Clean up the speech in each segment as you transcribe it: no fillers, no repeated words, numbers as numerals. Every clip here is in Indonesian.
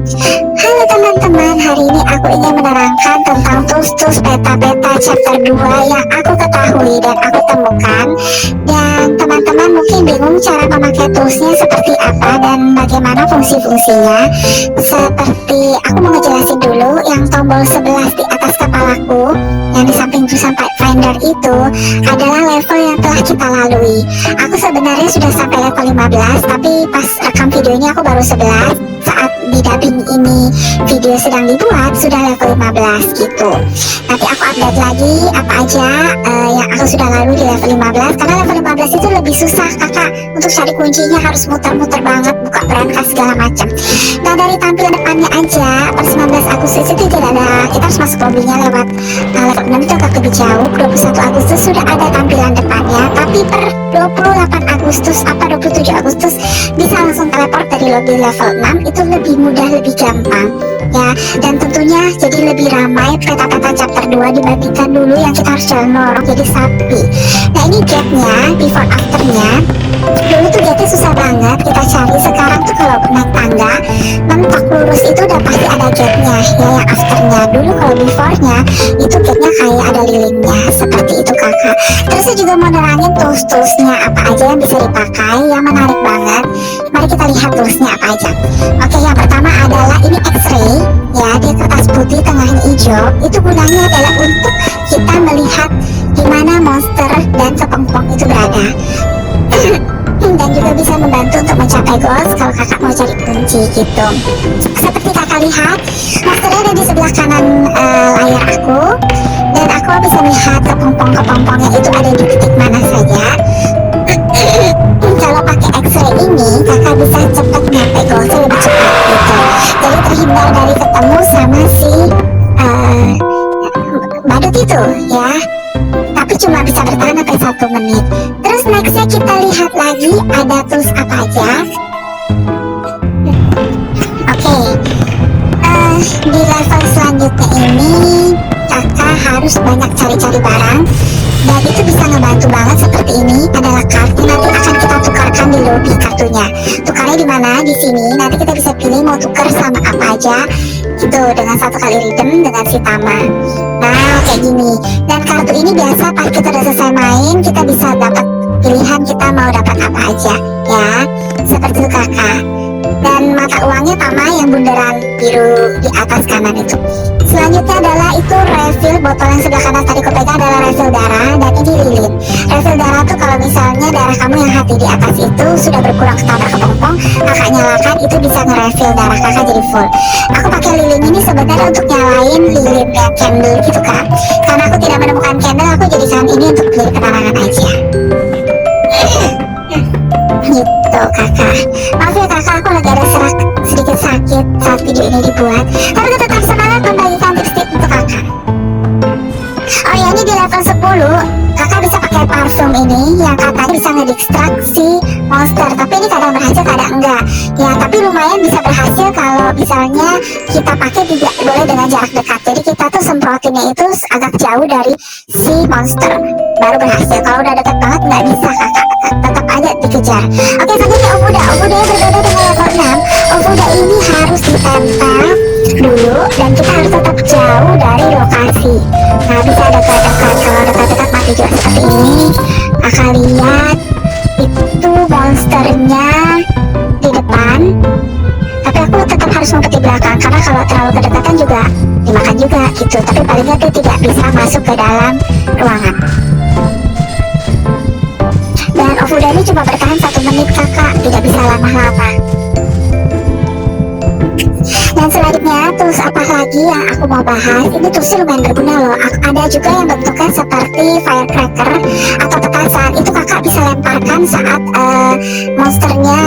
Halo teman-teman, hari ini aku ingin menerangkan tentang tools peta-peta chapter 2 yang aku ketahui dan aku temukan. Dan teman-teman mungkin bingung cara memakai toolsnya seperti apa dan bagaimana fungsi-fungsinya. Seperti aku mau ngejelasin dulu, yang tombol 11 di atas kepalaku yang di samping tulisan Pathfinder itu adalah level yang telah kita lalui. Aku sebenarnya sudah sampai level 15, tapi pas rekam videonya aku baru 11. Saat di dubbing ini video sedang dibuat sudah level 15 gitu. Nanti aku update lagi apa aja yang aku sudah lalui di level 15, karena level 15 itu lebih susah kakak. Untuk cari kuncinya harus muter-muter banget, buka berangkas segala macam. Nah dari tampilan depannya aja per 19 Agustus itu tidak ada, kita harus masuk lobbynya lewat level 6 itu agak lebih jauh. 21 Agustus sudah ada tampilan depannya, tapi per 28 Agustus apa 27 Agustus bisa langsung teleport dari lobby level 6. Itu lebih mudah, lebih gampang ya, dan tentunya jadi lebih ramai peta-peta chapter 2 dibandingkan dulu yang kita harus jalan lorong jadi sapi. Nah ini gate-nya, before after-nya. Dulu tuh gate-nya susah banget kita cari, sekarang tuh kalau naik tangga mentok lurus itu udah pasti ada gate-nya ya, yang after-nya. Dulu kalau before-nya itu gate-nya kayak ada lilinnya, seperti itu kakak. Terus saya juga mau nerangin tools-toolsnya apa aja yang bisa dipakai, yang menarik banget. Mari kita lihat toolsnya apa aja. Oke, yang pertama adalah ini X-ray ya, dia kertas putih tengahnya hijau. Itu gunanya adalah untuk kita melihat di mana monster dan kepompong itu berada. Dan juga bisa membantu untuk mencapai goals kalau kakak mau cari kunci gitu. Seperti kakak lihat, monsternya ada di sebelah kanan layar aku, dan aku bisa melihat kepompong-kepompongnya itu ada di titik mana saja. Kalau pakai X-ray ini kakak bisa cepat nyampe goalsnya lebih cepat gitu. Jadi terhindar dari ketemu sama si badut itu ya, tapi cuma bisa bertahan sampai 1 menit. Terus nextnya kita lihat lagi ada tools apa aja. Oke, di level selanjutnya ini kakak harus banyak cari-cari barang, dan itu bisa ngebantu banget. Seperti ini adalah kartu, nanti akan kita tukarkan di lobby kartunya. Tukarnya di mana? Di sini. Nanti kita bisa pilih mau tukar sama apa aja gitu, dengan 1 kali redeem dengan si Tama. Nah kayak gini. Dan kartu ini biasa pas kita udah selesai main kita bisa dapat pilihan kita mau dapat apa aja ya, seperti itu kakak. Dan mata uangnya Tama yang bundaran biru di atas kanan itu. Selanjutnya adalah itu refill, botol yang sebelah kanan tadi aku pegang adalah refill darah, dan ini lilin. Refill darah tuh kalau misalnya darah kamu yang hati di atas itu sudah berkurang ketabrak kepompong, kakak nyalakan itu bisa nge-refill darah kakak jadi full. Aku pakai lilin ini sebenarnya untuk nyalain lilin yang candle gitu kan, karena aku tidak menemukan candle, aku jadikan ini untuk jadi penerangan aja. Gitu kakak. Maaf ya kakak, aku lagi ada serak sedikit sakit saat video ini dibuat, tapi tetap semangat membagikan tips-tips untuk kakak. Oh ya, ini di level 10 kakak bisa pakai parfum ini yang katanya bisa ngedistraksi monster, tapi ini kadang berhasil kadang enggak ya, tapi lumayan bisa berhasil kalau misalnya kita pakai tidak boleh dengan jarak dekat. Jadi kita tuh semprotinnya itu agak jauh dari si monster baru berhasil. Kalau udah dekat banget nggak bisa kakak, tetap aja dikejar. Oke, selanjutnya Ofuda. Ofuda yang berbeda dengan level 6. Ofuda ini harus ditempel dulu dan kita harus tetap jauh dari lokasi. Nah bisa dekat-dekat, kalau dekat-dekat mati juga seperti ini. Kakak lihat itu monsternya di depan, tapi aku tetap harus ngumpet di belakang, karena kalau terlalu kedekatan juga dimakan juga gitu. Tapi palingnya tuh tidak bisa masuk ke dalam ruangan. Dan Ofuda ini cuma bertahan 1 menit kakak, tidak bisa lama-lama. Dan selanjutnya tools apa lagi yang aku mau bahas, ini toolsnya lumayan berguna loh. Ada juga yang bentuknya seperti firecracker atau petasan, itu kakak bisa lemparkan saat monsternya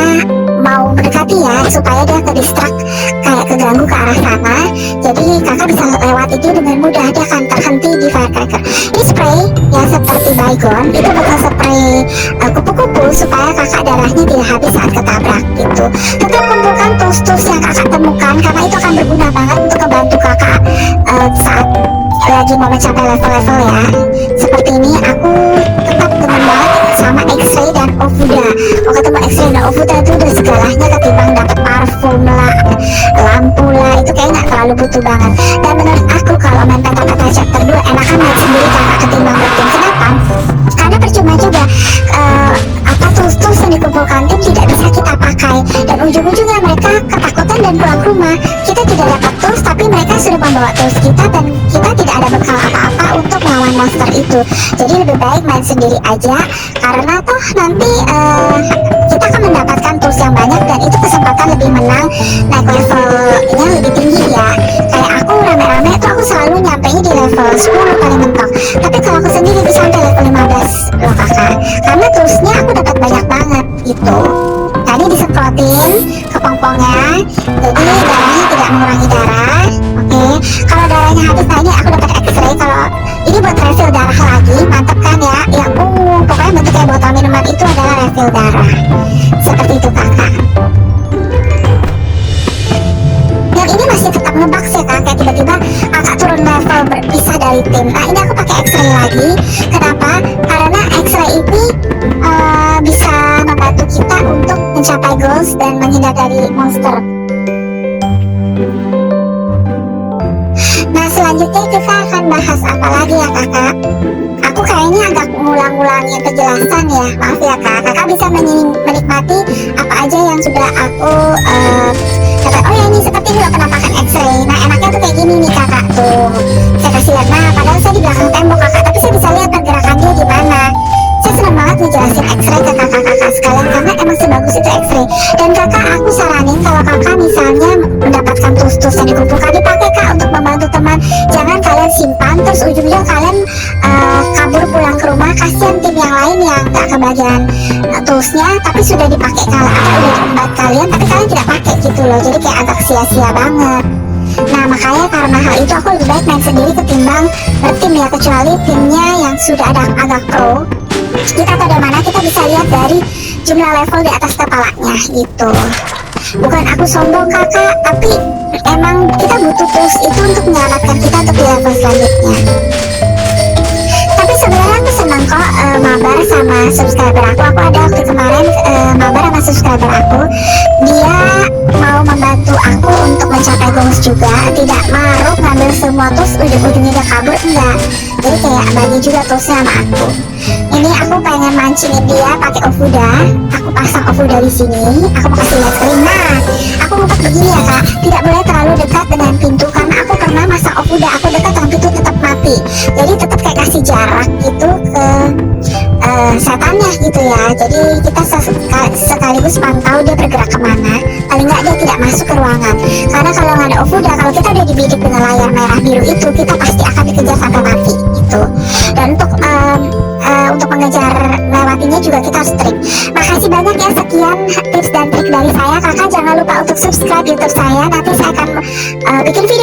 mau mendekati ya, supaya dia ke-distract kayak keganggu ke arah sana. Jadi kakak bisa lewat itu dengan mudah, dia akan terhenti di firecracker. Ini spray ya seperti Baygon, itu bakal spray kupu-kupu supaya kakak darahnya tidak habis saat ketabrak gitu. Tetap kumpulkan tools-tools yang kakak temukan, karena itu akan berguna banget untuk membantu kakak saat lagi mau mencapai level-level ya. Seperti ini aku tetap teman banget sama X-ray dan Ofuda. Mau ketemu X-ray dan Ofuda itu udah segalanya ketimbang dapat parfum lah, lampu lah, itu kayak nggak terlalu butuh banget. Dan menurut aku kalau main peta-peta chapter 2 enakan main sendiri kakak ketimbang bertim. Kenapa? Karena percuma juga apa tools-tools yang dikumpulkan tim tidak bisa kita pakai, dan ujung-ujungnya mereka ketakutan dan pulang rumah. Kita tidak dapat tools tapi mereka sudah membawa tools kita, dan kita tidak ada bekal apa-apa untuk melawan monster itu. Jadi lebih baik main sendiri aja, karena toh nanti kita akan mendapatkan tools yang banyak, dan itu kesempatan lebih menang naik levelnya lebih tinggi ya. Kayak aku rame-rame tuh aku selalu nyampainya di level 10 paling mentok, tapi kalau aku sendiri bisa sampai level 15 loh kakak, karena toolsnya aku dapat banyak banget gitu. Tadi disemprotin ke pongpongnya, jadi darahnya tidak mengurangi darah. Oke, kalau darahnya habis, nah ini aku dapat X-ray. Kalau ini buat refill darah lagi, mantap kan ya? Ya, pokoknya bentuk kayak botol minuman itu adalah refill darah. Seperti itu kakak. Yang ini masih tetap ngebug ya kak, kayak tiba-tiba kakak turun level berpisah dari tim. Nah ini aku pakai X-ray lagi. Kenapa? Karena X-ray ini bisa membantu kita untuk mencapai goals dan menghindar dari monster. Nah selanjutnya kita akan bahas apa lagi ya kakak? Aku kayaknya agak ngulang-ngulangi penjelasan ya, maaf ya kak. Kakak bisa menikmati apa aja yang sudah aku dapat. Oh ya, ini seperti juga penampakan X-ray. Nah enaknya tuh kayak gini nih kakak tuh. Saya kasih lihat. Nah padahal saya di belakang tembok kakak, tapi saya bisa lihat pergerakan dia di mana. Saya senang banget ngejelasin X-ray ke kakak-kakak sekalian, karena emang sebagus itu X-ray. Dan kakak, aku saranin kalau kakak misalnya mendapatkan tools-tools yang dikumpulkan, dipakai kak untuk membantu teman. Jangan kalian simpan terus ujung-ujungnya kalian kabur pulang ke rumah, kasihan tim yang lain yang gak kebagian toolsnya tapi sudah dipakai udah diembat kalian, tapi kalian tidak pakai gitu loh. Jadi kayak agak sia-sia banget. Nah makanya karena hal itu aku lebih baik main sendiri ketimbang bertim ya, kecuali timnya yang sudah ada agak pro. Kita tahu dari mana, kita bisa lihat dari jumlah level di atas kepalanya gitu. Bukan aku sombong kakak, tapi emang kita butuh tools itu untuk menyelamatkan kita untuk di level selanjutnya. Tapi sebenarnya aku senang kok mabar sama subscriber aku. Aku ada waktu kemarin mabar sama subscriber aku. Dia mau membantu aku untuk mencapai goals juga. Tidak maruk ngambil semua tools ujung-ujungnya dia kabur, enggak. Jadi kayak bagi juga toolsnya sama aku. Ini aku pengen mancingin dia pakai Ofuda. Aku pasang Ofuda di sini. Aku mau kasih lihat screen. Nah, aku ngumpet begini ya kak. Tidak boleh terlalu dekat dengan pintu, karena aku pernah masang Ofuda. Aku dekat dengan pintu tetap mati. Jadi tetap kayak kasih jarak gitu ke setannya gitu ya. Jadi kita sekaligus pantau dia bergerak kemana. Paling nggak dia tidak masuk ke ruangan. Karena kalau nggak ada Ofuda, kalau kita udah dibidik dengan layar merah biru itu, kita pasti akan dikejar sampai mati gitu. Dan untuk mengejar melewatinya juga kita harus trik. Makasih banyak ya, sekian tips dan trik dari saya. Kakak jangan lupa untuk subscribe YouTube saya. Nanti saya akan bikin video